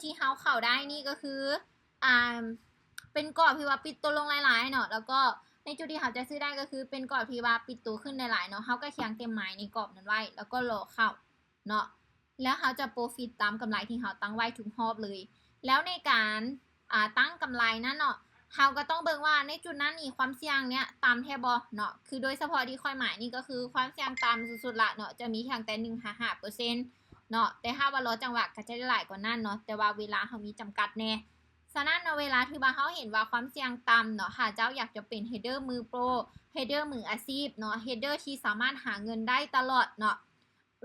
ที่เฮาเข้าได้นี่ก็คืออ่าเป็นกรอบที่ว่าปิดตัวลงหลายๆเนาะแล้วก็ในจุดที่เขาจะซื้อได้ก็คือเป็นกรอบที่ว่าปิดตัวขึ้นหลายๆเนาะเขาก็เคียงเต็มหมายในกรอบนั้นไว้แล้วก็รอเข้าเนาะแล้วเขาจะโปรฟิตตามกำไรที่เขาตั้งไว้ทุกรอบเลยแล้วในการตั้งกำไรนั้นเนาะเขาก็ต้องเบิ่งว่าในจุดนั้นนี่ความเสี่ยงเนี้ยตามแทบบ่เนาะคือโดยเฉพาะที่ค่อยหมายนี่ก็คือความเสี่ยงตามสุดๆละเนาะจะมีเพียงแต่1-5%เนาะแต่ถ้าว่ารอจังหวะก็จะได้หลายกว่านั้นเนาะแต่ว่าเวลาเขามีจำกัดแน่ฉะนั้นเวลาที่ว่าเขาเห็นว่าความเสี่ยงต่ำเนาะค่ะเจ้าอยากจะเป็นเฮดเดอร์มือโปรเฮดเดอร์มืออาชีพเนาะเฮดเดอร์ที่สามารถหาเงินได้ตลอดเนาะ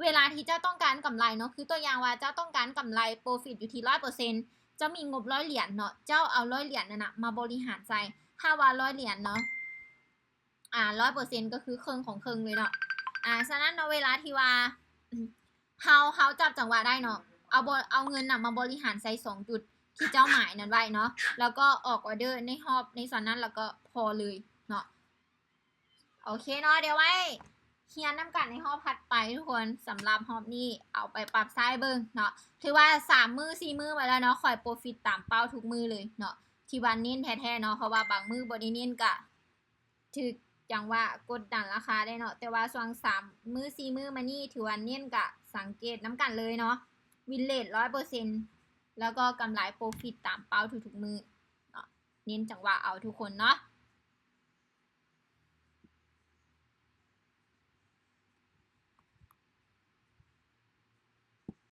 เวลาที่เจ้าต้องการกำไรเนาะคือตัวอย่างว่าเจ้าต้องการกำไรโปรฟิตอยู่ที่100%เจ้ามีงบ100 เหรียญเนาะเจ้าเอา100 เหรียญนั่นนะมาบริหารใจถ้าว่า100 เหรียญเนาะ100%ก็คือครึ่งของครึ่งเลยเนาะฉะนั้นเวลาที่ว่าเขาจับจังหวะได้เนาะเอาเงินมาบริหารใส่2จุดที่เจ้าหมายนั้นไว้เนาะแล้วก็ออกออเดอร์ในฮอบในส่วนนั้นแล้วก็พอเลยเนาะโอเคเนาะเดี๋ยวไว้เฮียนน้ำกันในฮอบถัดไปทุกคนสำหรับฮอบนี้เอาไปปรับใช้เบิ่งเนาะถือว่า3 มื้อ4 มื้อไปแล้วเนาะคอยโปรฟิตตามเป้าทุกมื้อเลยเนาะที่วันเน้นแท้ๆเนาะเพราะว่าบางมื้อบริเน้นกะถือจังว่ากดดันราคาได้เนาะแต่ว่าช่วง3 มื้อ4 มื้อมานี่ถือว่าเน้นกะสังเกตน้ำกันเลยเนาะวินเลท100%แล้วก็กำไรโปรฟิตตามเป้าทุกๆมื้อเนาะเน้นจังหวะเอาทุกคนเนาะ